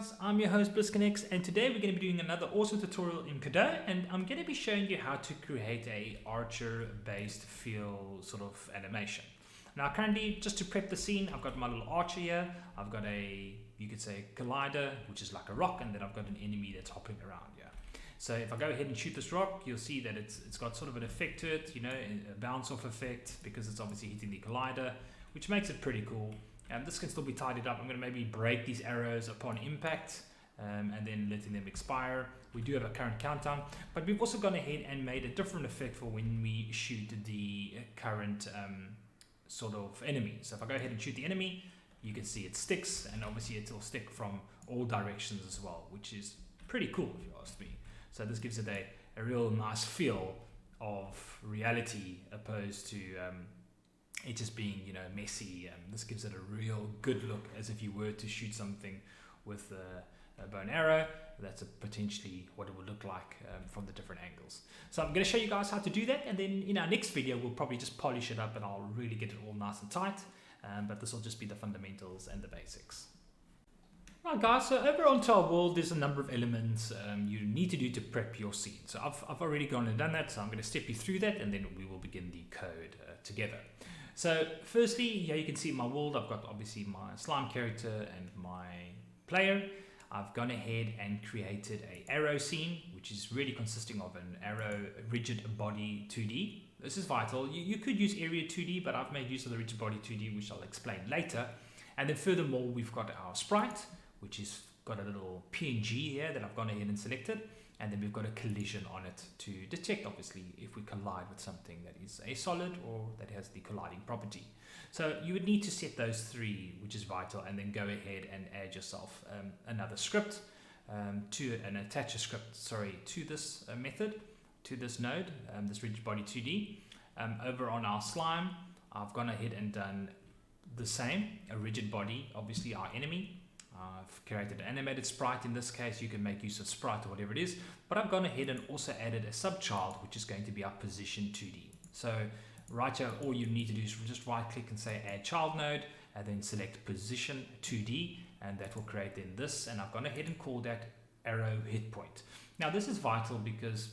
guys, I'm your host BlizzConX, and today we're going to be doing another awesome tutorial in Godot, and I'm going to be showing you how to create a archer based feel sort of animation. Now currently, just to prep the scene, I've got my little archer here. I've got a, you could say, collider, which is like a rock, and then I've got an enemy that's hopping around here. So if I go ahead and shoot this rock, you'll see that it's got sort of an effect to it, you know, a bounce off effect, because it's obviously hitting the collider, which makes it pretty cool. And this can still be tidied up. I'm going to maybe break these arrows upon impact and then letting them expire. We do have a current countdown, but we've also gone ahead and made a different effect for when we shoot the current sort of enemy. So if I go ahead and shoot the enemy, you can see it sticks, and obviously it will stick from all directions as well, which is pretty cool if you ask me. So this gives it a real nice feel of reality opposed to it just being, you know, messy. This gives it a real good look, as if you were to shoot something with a bow and arrow. That's potentially what it would look like from the different angles. So I'm going to show you guys how to do that, and then in our next video we'll probably just polish it up and I'll really get it all nice and tight. But this will just be the fundamentals and the basics. Right guys, so over onto our world there's a number of elements you need to do to prep your scene. So I've already gone and done that, so I'm going to step you through that, and then we will begin the code together. So firstly, here you can see in my world, I've got obviously my slime character and my player. I've gone ahead and created a arrow scene, which is really consisting of an arrow rigid body 2D. This is vital. You could use area 2D, but I've made use of the rigid body 2D, which I'll explain later. And then furthermore, we've got our sprite, which is got a little PNG here that I've gone ahead and selected. And then we've got a collision on it to detect, obviously, if we collide with something that is a solid or that has the colliding property. So you would need to set those three, which is vital, and then go ahead and add yourself another script and attach a script, to this method, to this node, this rigid body 2D. Over on our slime, I've gone ahead and done the same, a rigid body, obviously our enemy. I've created an animated sprite. In this case, you can make use of sprite or whatever it is, but I've gone ahead and also added a subchild, which is going to be our position 2D. So right here, all you need to do is just right click and say add child node, and then select position 2D, and that will create then this, and I've gone ahead and called that arrow hit point. Now this is vital because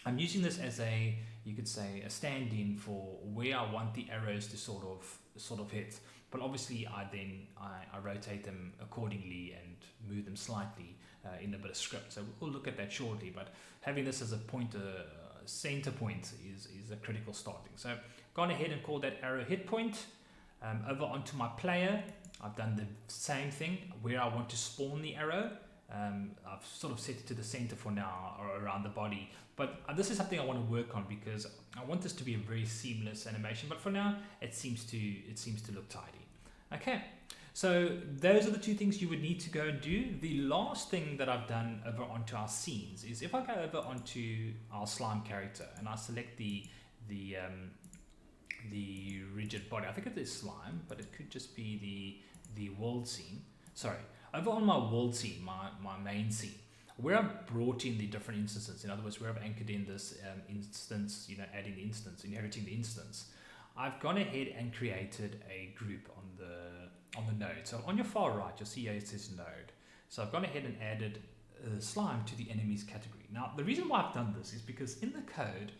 I'm using this as a, you could say, a stand-in for where I want the arrows to sort of hit. But obviously I rotate them accordingly and move them slightly in a bit of script. So we'll look at that shortly, but having this as a pointer, center point is a critical starting. So gone ahead and called that arrow hit point. Over onto my player, I've done the same thing where I want to spawn the arrow. I've sort of set it to the center for now, or around the body, but this is something I want to work on because I want this to be a very seamless animation, but for now it seems to look tidy. Okay, so those are the two things you would need to go and do. The last thing that I've done over onto our scenes is if I go over onto our slime character and I select the rigid body, I think it is slime, but it could just be the world scene. Sorry, over on my world scene, my main scene, where I've brought in the different instances, in other words, where I've anchored in this instance, you know, adding the instance, inheriting the instance, I've gone ahead and created a group on the node. So on your far right, you'll see here it says node. So I've gone ahead and added slime to the enemies category. Now, the reason why I've done this is because in the code,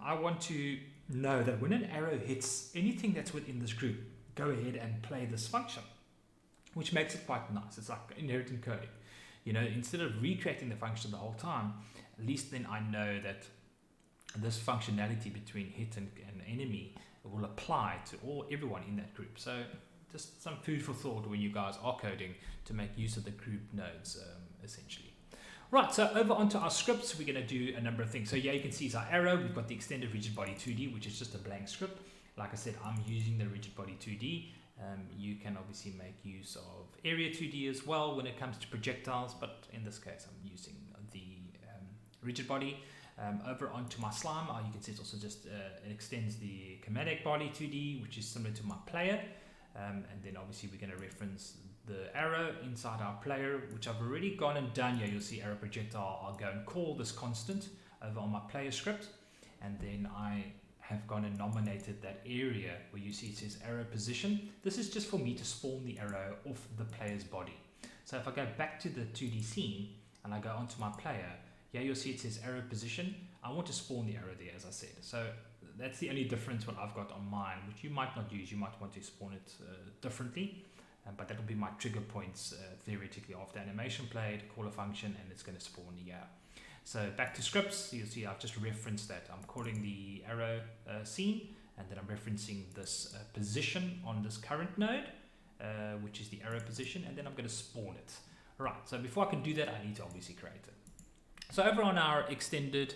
I want to know that when an arrow hits anything that's within this group, go ahead and play this function, which makes it quite nice. It's like inheriting coding. You know, instead of recreating the function the whole time, at least then I know that this functionality between hit and enemy will apply to everyone in that group. So just some food for thought when you guys are coding to make use of the group nodes, essentially. Right, so over onto our scripts, we're going to do a number of things. So yeah, you can see it's our arrow. We've got the extended rigid body 2D, which is just a blank script. Like I said, I'm using the rigid body 2D. You can obviously make use of area 2D as well when it comes to projectiles, but in this case I'm using the rigid body. Over onto my slime, you can see it's also just it extends the chromatic body 2D, which is similar to my player, and then obviously we're going to reference the arrow inside our player, which I've already gone and done here. You'll see arrow projectile. I'll go and call this constant over on my player script, and then I have gone and nominated that area where you see it says arrow position. This is just for me to spawn the arrow off the player's body. So if I go back to the 2D scene and I go onto my player, yeah, you'll see it says arrow position. I want to spawn the arrow there, as I said. So that's the only difference what I've got on mine, which you might not use. You might want to spawn it differently, but that will be my trigger points theoretically after animation played, call a function, and it's going to spawn here. So back to scripts, you'll see I've just referenced that. I'm calling the arrow scene, and then I'm referencing this position on this current node, which is the arrow position, and then I'm going to spawn it. Right, so before I can do that, I need to obviously create it. So over on our extended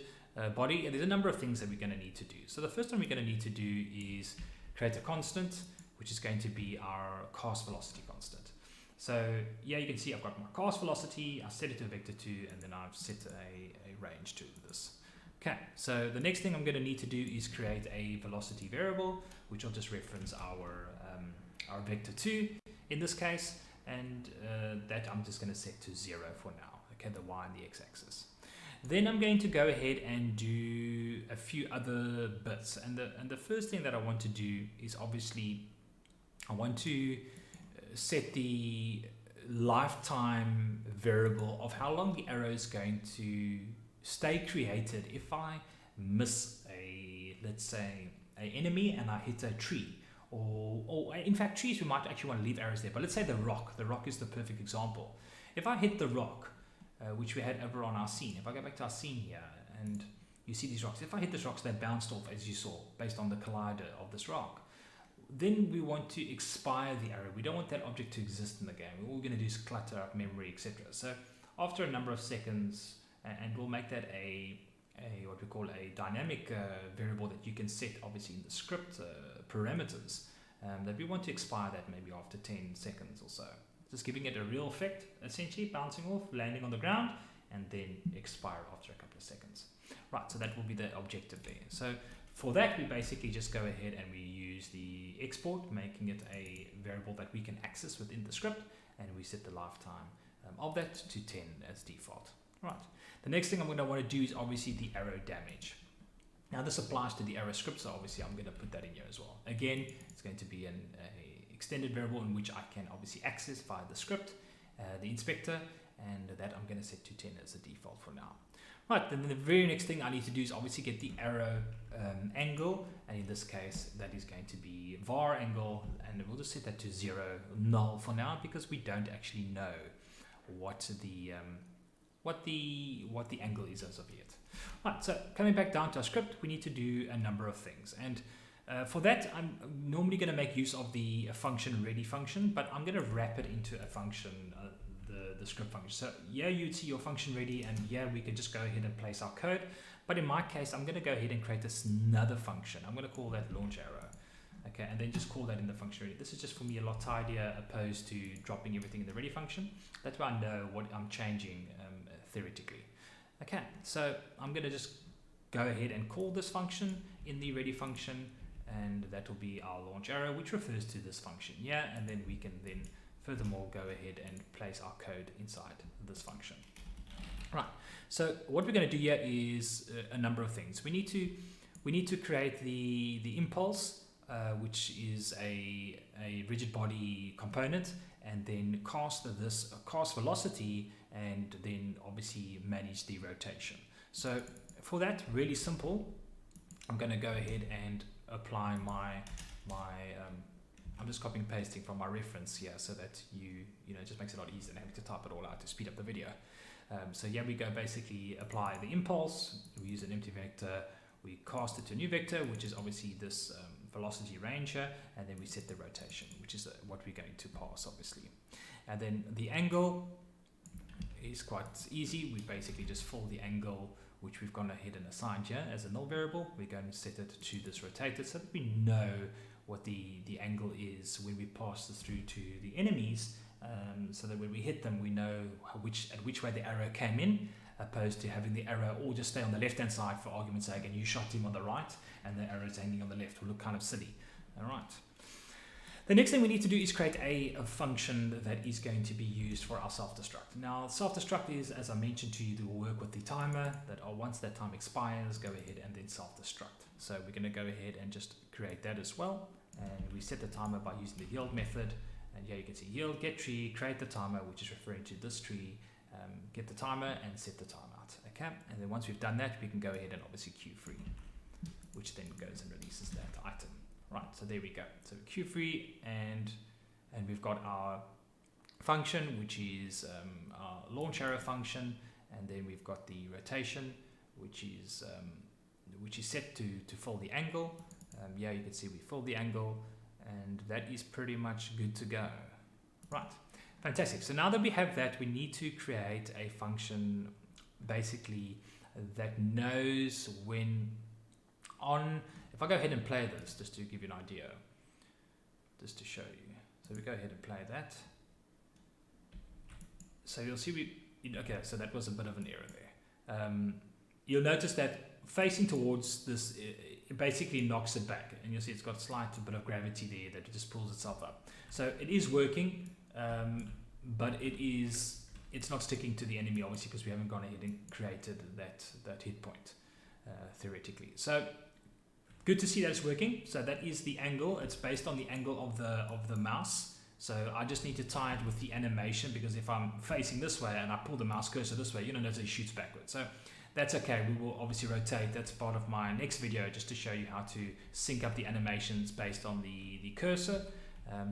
body, there's a number of things that we're going to need to do. So the first one we're going to need to do is create a constant, which is going to be our cast velocity constant. So yeah, you can see I've got my cast velocity, I set it to vector 2, and then I've set a range to this. Okay, so the next thing I'm going to need to do is create a velocity variable, which will just reference our vector 2 in this case, and that I'm just going to set to 0 for now, okay, the y and the x-axis. Then I'm going to go ahead and do a few other bits, and the first thing that I want to do is obviously I want to set the lifetime variable of how long the arrow is going to stay created if I miss let's say an enemy and I hit a tree, or in fact trees we might actually want to leave arrows there, but let's say the rock is the perfect example. If I hit the rock, which we had over on our scene, if I go back to our scene here and you see these rocks, if I hit this rock, so they bounced off as you saw based on the collider of this rock, then we want to expire the arrow. We don't want that object to exist in the game. All we're going to do is clutter up memory, etc. So after a number of seconds, and we'll make that a what we call a dynamic variable that you can set obviously in the script parameters, that we want to expire that maybe after 10 seconds or so. Just giving it a real effect, essentially bouncing off, landing on the ground, and then expire after a couple of seconds. Right, so that will be the objective there. So for that, we basically just go ahead and we use the export, making it a variable that we can access within the script, and we set the lifetime of that to 10 as default. Right. The next thing I'm going to want to do is obviously the arrow damage. Now this applies to the arrow script, so obviously I'm going to put that in here as well. Again, it's going to be an extended variable in which I can obviously access via the script, the inspector, and that I'm going to set to 10 as a default for now. Right, then the very next thing I need to do is obviously get the arrow angle, and in this case that is going to be var angle, and we'll just set that to 0, null for now, because we don't actually know what the angle is as of yet. Right, so coming back down to our script, we need to do a number of things, and for that I'm normally going to make use of the function ready function, but I'm going to wrap it into a function, the script function. So yeah, you'd see your function ready, and yeah, we can just go ahead and place our code, but in my case I'm going to go ahead and create this another function. I'm going to call that launch arrow, okay, and then just call that in the function ready. This is just for me a lot tidier opposed to dropping everything in the ready function. That's why I know what I'm changing theoretically. Okay, so I'm going to just go ahead and call this function in the ready function, and that will be our launch arrow, which refers to this function, yeah, and then we can then furthermore go ahead and place our code inside this function. Right, so what we're going to do here is a number of things. We need to create the impulse, which is a rigid body component, and then cast velocity, and then obviously manage the rotation. So for that, really simple, I'm going to go ahead and apply I'm just copying and pasting from my reference here, so that you know, it just makes it a lot easier than having to type it all out to speed up the video. So yeah, we go basically apply the impulse, we use an empty vector, we cast it to a new vector, which is obviously this velocity range here, and then we set the rotation, which is what we're going to pass obviously. And then the angle is quite easy. We basically just fill the angle, which we've gone ahead and assigned here as a null variable. We're going to set it to this rotated, so that we know what the angle is when we pass this through to the enemies, so that when we hit them we know at which way the arrow came in, opposed to having the arrow all just stay on the left hand side for argument's sake, and you shot him on the right and the arrow's hanging on the left. Will look kind of silly. All right. The next thing we need to do is create a function that is going to be used for our self-destruct. Now, self-destruct is, as I mentioned to you, that will work with the timer, that once that time expires, go ahead and then self-destruct. So we're going to go ahead and just create that as well. And we set the timer by using the yield method, And here you can see yield, get tree, create the timer, which is referring to this tree, get the timer and set the timeout. Okay, and then once we've done that, we can go ahead and obviously queue free, which then goes and releases that item. Right, so there we go. So queue free, and we've got our function, which is our launch arrow function, and then we've got the rotation, which is set to fill the angle. Yeah, you can see we fill the angle, and that is pretty much good to go. Right, fantastic. So now that we have that, we need to create a function basically that knows when on. If I go ahead and play this, just to give you an idea, just to show you. So we go ahead and play that. So you'll see okay, so that was a bit of an error there. You'll notice that facing towards this, it basically knocks it back, and you'll see it's got a slight bit of gravity there that it just pulls itself up. So it is working, but it's not sticking to the enemy, obviously, because we haven't gone ahead and created that hit point, theoretically. So good to see that it's working. So that is the angle. It's based on the angle of the mouse. So I just need to tie it with the animation, because if I'm facing this way and I pull the mouse cursor this way, notice it shoots backwards. So that's okay. We will obviously rotate. That's part of my next video, just to show you how to sync up the animations based on the cursor.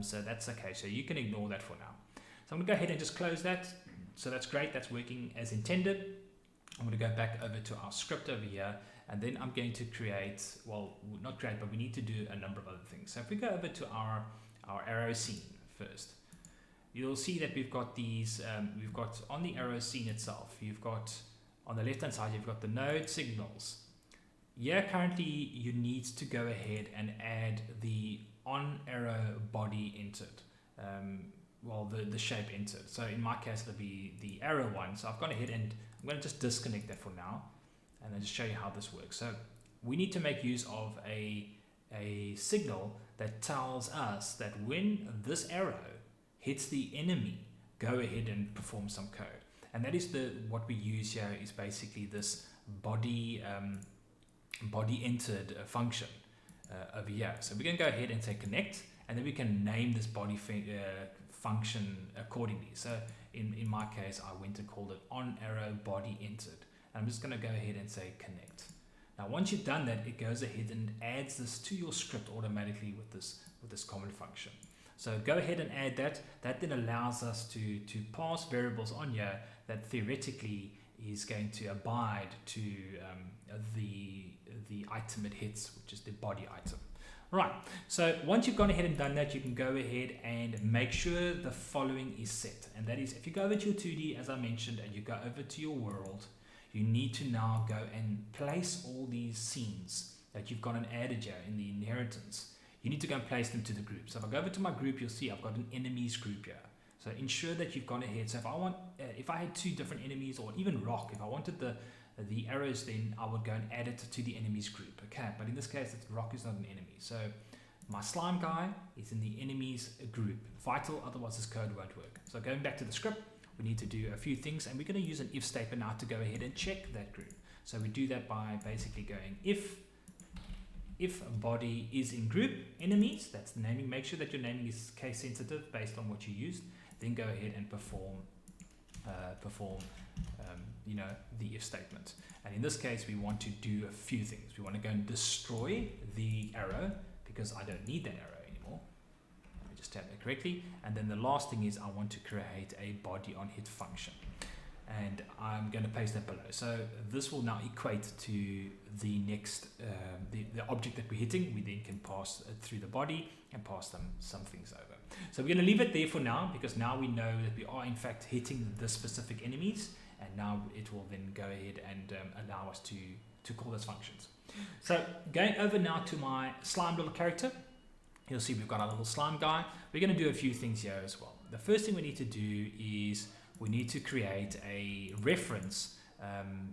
So that's okay. So you can ignore that for now. So I'm going to go ahead and just close that. So that's great. That's working as intended. I'm going to go back over to our script over here, and then I'm going to create, well, not create, but we need to do a number of other things. So if we go over to our arrow scene first, you'll see that we've got these, we've got on the arrow scene itself, you've got on the left hand side, you've got the node signals. Here currently you need to go ahead and add the on arrow body entered, well, the shape entered. So in my case it'll be the arrow one. So I've gone ahead and I'm going to just disconnect that for now, and then just show you how this works. So we need to make use of a signal that tells us that when this arrow hits the enemy, go ahead and perform some code. And that is what we use here is basically this body entered function over here. So we're going to go ahead and say connect, and then we can name this body function accordingly. So in my case, I went and called it on arrow body entered. I'm just going to go ahead and say connect. Now, once you've done that, it goes ahead and adds this to your script automatically with this common function. So go ahead and add that. That then allows us to pass variables on here that theoretically is going to abide to the item it hits, which is the body item. Right, so once you've gone ahead and done that, you can go ahead and make sure the following is set. And that is, if you go over to your 2D, as I mentioned, and you go over to your world, you need to now go and place all these scenes that you've gone and added here in the inheritance. You need to go and place them to the group. So if I go over to my group, you'll see I've got an enemies group here. So ensure that you've gone ahead. So if I had two different enemies, or even rock, if I wanted the arrows, then I would go and add it to the enemies group. Okay, but in this case, rock is not an enemy. So my slime guy is in the enemies group. Vital, otherwise this code won't work. So going back to the script, we need to do a few things, and we're going to use an if statement now to go ahead and check that group. So we do that by basically going if body is in group enemies, that's the naming. Make sure that your naming is case sensitive based on what you used. Then go ahead and perform the if statement. And in this case, we want to do a few things. We want to go and destroy the arrow, because I don't need that arrow anymore. Let me just type that correctly. And then the last thing is I want to create a body on hit function. And I'm going to paste that below. So this will now equate to the next, the object that we're hitting. We then can pass through the body and pass them some things over. So we're going to leave it there for now, because now we know that we are in fact hitting the specific enemies, and now it will then go ahead and allow us to call those functions. So going over now to my slime little character, you'll see we've got our little slime guy. We're going to do a few things here as well. The first thing we need to do is we need to create a reference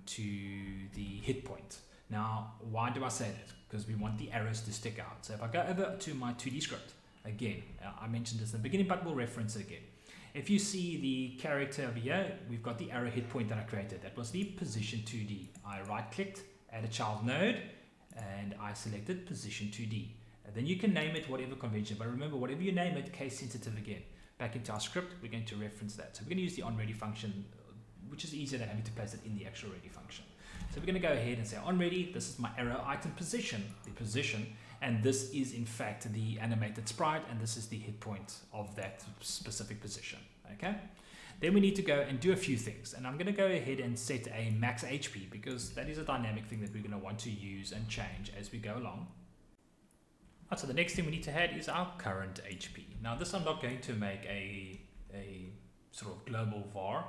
to the hit point. Now, why do I say that? Because we want the arrows to stick out. So if I go over to my 2D script, again, I mentioned this in the beginning, but we'll reference it again. If you see the character over here, we've got the arrow hit point that I created. That was the position 2D. I right-clicked, add a child node, and I selected position 2D. And then you can name it whatever convention, but remember, whatever you name it, case sensitive again. back into our script, we're going to reference that. So we're going to use the onReady function, which is easier than having to place it in the actual ready function. So we're going to go ahead and say onReady, this is my arrow item position, the position, and this is in fact the animated sprite, and this is the hit point of that specific position. Okay. Then we need to go and do a few things, and I'm going to go ahead and set a max HP because that is a dynamic thing that we're going to want to use and change as we go along. Right, so the next thing we need to add is our current HP. Now this I'm not going to make a sort of global var,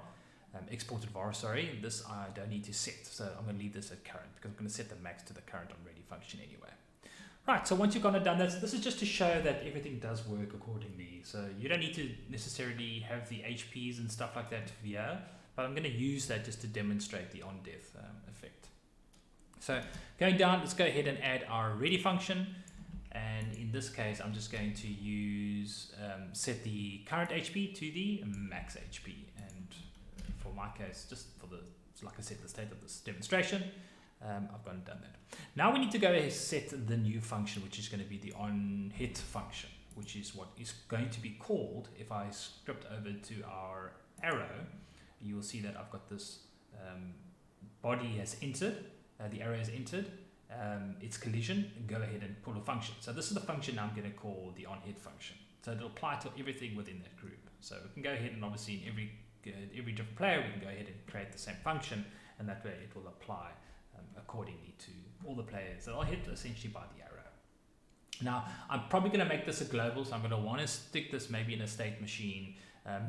exported var, sorry. This I don't need to set, so I'm going to leave this at current because I'm going to set the max to the current onReady function anyway. Right, so once you've gone and done this is just to show that everything does work accordingly. So you don't need to necessarily have the HPs and stuff like that here, but I'm going to use that just to demonstrate the on-death effect. So going down, let's go ahead and add our ready function. And in this case, I'm just going to use set the current HP to the max HP. And for my case, just for the, like I said, the state of this demonstration, I've gone and done that. Now we need to go ahead and set the new function, which is going to be the onHit function, which is what is going to be called. If I script over to our arrow, you will see that I've got this body has entered, the arrow has entered, its collision, and go ahead and pull a function. So this is the function I'm going to call the onHit function. So it'll apply to everything within that group. So we can go ahead and obviously in every different player, we can go ahead and create the same function, and that way it will apply accordingly to all the players that are hit essentially by the arrow. Now I'm probably going to make this a global, so I'm going to want to stick this maybe in a state machine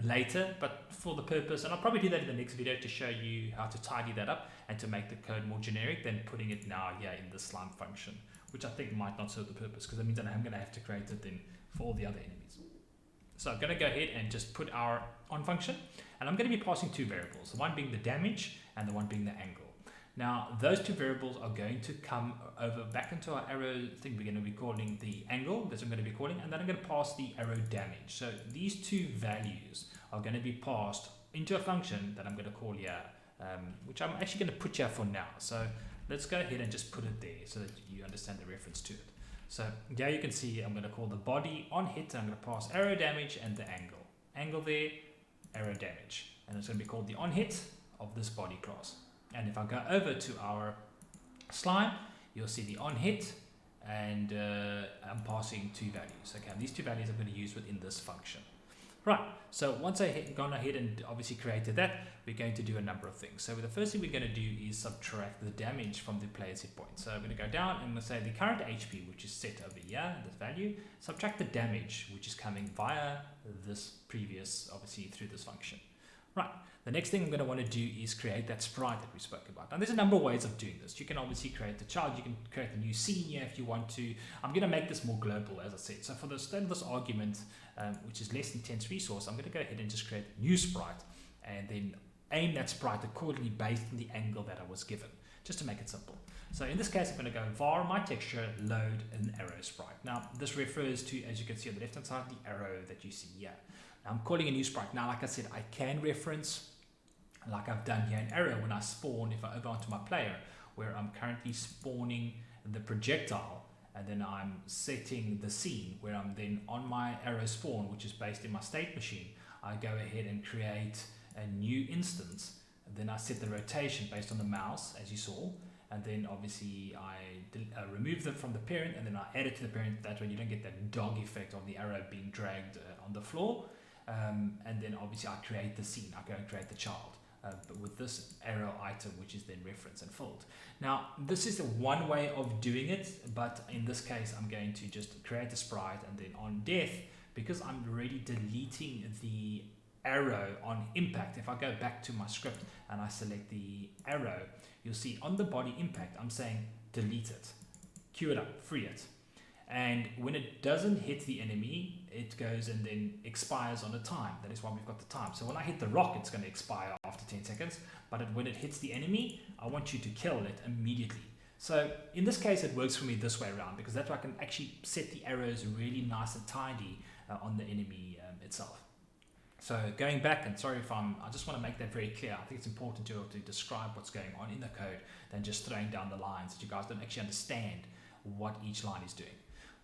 later, but for the purpose, and I'll probably do that in the next video to show you how to tidy that up and to make the code more generic than putting it now here in the slime function, which I think might not serve the purpose because that means that I'm going to have to create it then for all the other enemies. So I'm going to go ahead and just put our on function, and I'm going to be passing two variables, the one being the damage and the one being the angle. Now those two variables are going to come over back into our arrow thing. We're going to be calling the angle, that's what I'm going to be calling, and then I'm going to pass the arrow damage. So these two values are going to be passed into a function that I'm going to call here, which I'm actually going to put here for now. So let's go ahead and just put it there so that you understand the reference to it. So here you can see I'm going to call the body on hit, I'm going to pass arrow damage and the angle. Angle there, arrow damage. And it's going to be called the on hit of this body class. And if I go over to our slime, you'll see the on hit, and I'm passing two values. Okay, and these two values I'm going to use within this function. Right, so once I've gone ahead and obviously created that, we're going to do a number of things. So the first thing we're going to do is subtract the damage from the player's hit point. So I'm going to go down and I'm going to say the current HP, which is set over here, this value, subtract the damage, which is coming via this previous, obviously through this function. Right, the next thing I'm going to want to do is create that sprite that we spoke about. Now there's a number of ways of doing this. You can obviously create the child, you can create a new scene here if you want to. I'm going to make this more global, as I said. So for the state of this argument, which is less intense resource, I'm going to go ahead and just create a new sprite and then aim that sprite accordingly based on the angle that I was given, just to make it simple. So in this case, I'm going to go var my texture load an arrow sprite. Now this refers to, as you can see on the left hand side, the arrow that you see here. Now, I'm calling a new sprite. Now, like I said, I can reference, like I've done here in arrow, when I spawn, if I over onto my player, where I'm currently spawning the projectile, and then I'm setting the scene, where I'm then on my arrow spawn, which is based in my state machine, I go ahead and create a new instance, and then I set the rotation based on the mouse, as you saw, and then obviously I remove them from the parent, and then I add it to the parent. That way you don't get that dog effect of the arrow being dragged on the floor. And then obviously I create the scene, I go and create the child, but with this arrow item, which is then referenced and filled. Now this is the one way of doing it, but in this case I'm going to just create a sprite, and then on death, because I'm already deleting the arrow on impact, if I go back to my script and I select the arrow, you'll see on the body impact I'm saying delete it, queue it up, free it. And when it doesn't hit the enemy, it goes and then expires on a time. That is why we've got the time. So when I hit the rock, it's going to expire after 10 seconds. But when it hits the enemy, I want you to kill it immediately. So in this case, it works for me this way around, because that's why I can actually set the arrows really nice and tidy on the enemy itself. So going back, and sorry if I just want to make that very clear. I think it's important to describe what's going on in the code than just throwing down the lines that you guys don't actually understand what each line is doing.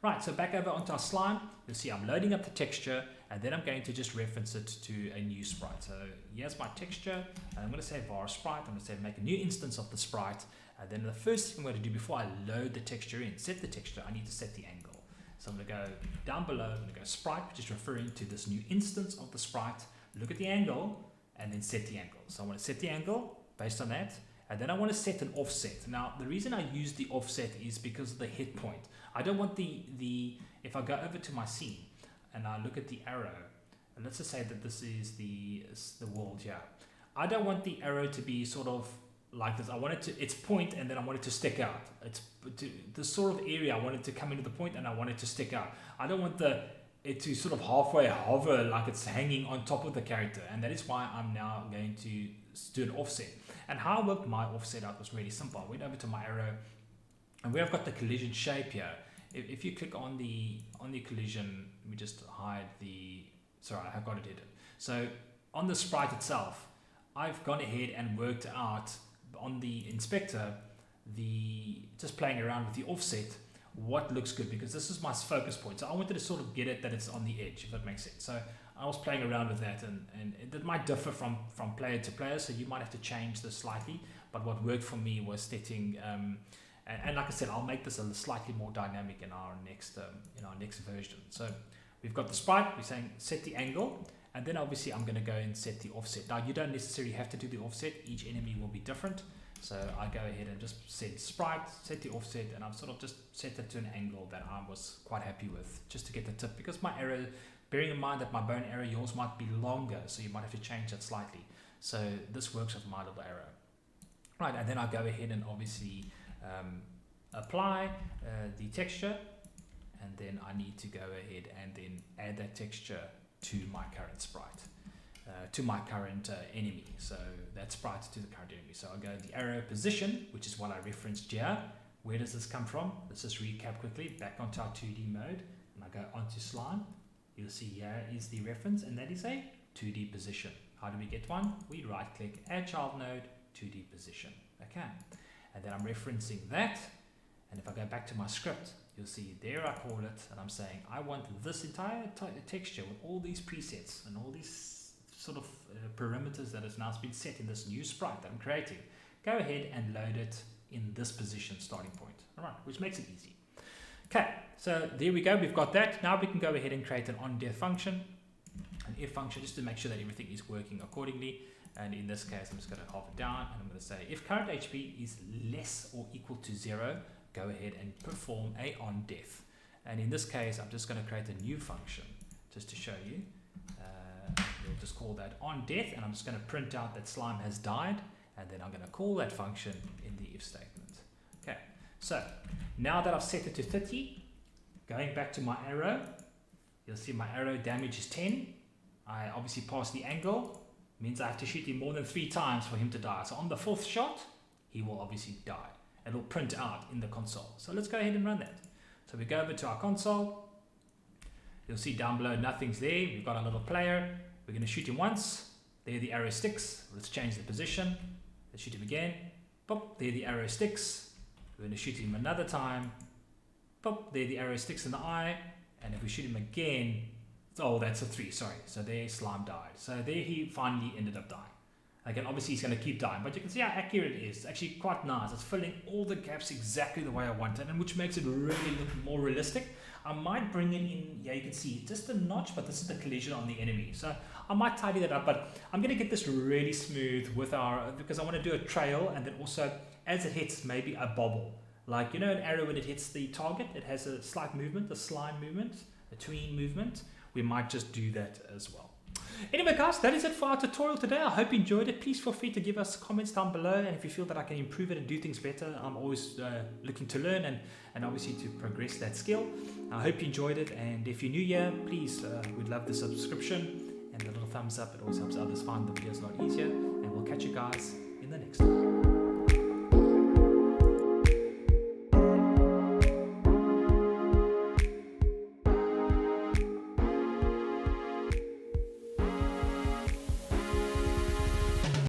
Right, so back over onto our slime, you'll see I'm loading up the texture, and then I'm going to just reference it to a new sprite. So here's my texture, and I'm going to say var sprite. I'm going to say make a new instance of the sprite, and then the first thing I'm going to do before I load the texture in, set the texture, I need to set the angle. So I'm going to go down below, I'm going to go sprite, which is referring to this new instance of the sprite, look at the angle, and then set the angle. So I want to set the angle based on that, and then I want to set an offset. Now, the reason I use the offset is because of the hit point. I don't want if I go over to my scene, and I look at the arrow, and let's just say that this is the world here. I don't want the arrow to be sort of like this. I want it to, its point, and then I want it to stick out. It's the sort of area I want it to come into the point, and I want it to stick out. I don't want it to sort of halfway hover like it's hanging on top of the character, and that is why I'm now going to do an offset. And how I worked my offset out was really simple. I went over to my arrow, and where I've got the collision shape here, if you click on the collision, let me just hide sorry, I've got it hidden. So on the sprite itself, I've gone ahead and worked out on the inspector, just playing around with the offset, what looks good, because this is my focus point. So I wanted to sort of get it that it's on the edge, if that makes sense. So I was playing around with that, and it might differ from player to player, so you might have to change this slightly. But what worked for me was setting, and like I said, I'll make this a slightly more dynamic in our next version. So we've got the sprite, we're saying set the angle, and then obviously I'm going to go and set the offset. Now you don't necessarily have to do the offset, each enemy will be different. So I go ahead and just set sprite, set the offset, and I've sort of just set it to an angle that I was quite happy with, just to get the tip, because my arrow, bearing in mind that my bone arrow, yours might be longer, so you might have to change that slightly. So this works with my little arrow. Right, and then I go ahead and obviously apply the texture, and then I need to go ahead and then add that texture to my current sprite, to my current enemy. So that sprite to the current enemy. So I go the arrow position, which is what I referenced here. Where does this come from? Let's just recap quickly. Back onto our 2D mode, and I go onto slime. You'll see here is the reference, and that is a 2D position. How do we get one? We right click, add child node, 2D position. Okay, and then I'm referencing that, and if I go back to my script, you'll see there I call it, and I'm saying I want this entire texture with all these presets and all these sort of parameters that has now been set in this new sprite that I'm creating. Go ahead and load it in this position starting point. All right, which makes it easy. Okay, so there we go, we've got that. Now we can go ahead and create an onDeath function, an if function, just to make sure that everything is working accordingly. And in this case, I'm just going to halve it down, and I'm going to say if current HP is less or equal to 0, go ahead and perform a onDeath. And in this case, I'm just going to create a new function just to show you. We'll just call that onDeath, and I'm just going to print out that slime has died, and then I'm going to call that function in the if statement. Okay, so now that I've set it to 30, going back to my arrow, you'll see my arrow damage is 10. I obviously pass the angle, means I have to shoot him more than 3 times for him to die. So on the 4th shot, he will obviously die. It'll print out in the console. So let's go ahead and run that. So we go over to our console. You'll see down below nothing's there. We've got our little player. We're going to shoot him once. There the arrow sticks. Let's change the position. Let's shoot him again. Pop, there the arrow sticks. We're going to shoot him another time. Pop, there the arrow sticks in the eye. And if we shoot him again, oh, that's a 3, sorry. So there slime died. So there he finally ended up dying. Again, obviously he's going to keep dying, but you can see how accurate it is. It's actually quite nice. It's filling all the gaps exactly the way I want it, and which makes it really look more realistic. I might bring it in, yeah, you can see just a notch, but this is the collision on the enemy. So I might tidy that up, but I'm going to get this really smooth with because I want to do a trail, and then also as it hits, maybe a bobble. Like, you know, an arrow when it hits the target, it has a slight movement, a slime movement, a tween movement. We might just do that as well. Anyway guys, that is it for our tutorial today. I hope you enjoyed it. Please feel free to give us comments down below, and if you feel that I can improve it and do things better, I'm always looking to learn and obviously to progress that skill. I hope you enjoyed it, and if you're new here, please, we'd love the subscription and the little thumbs up. It always helps others find the videos a lot easier, and we'll catch you guys in the next one.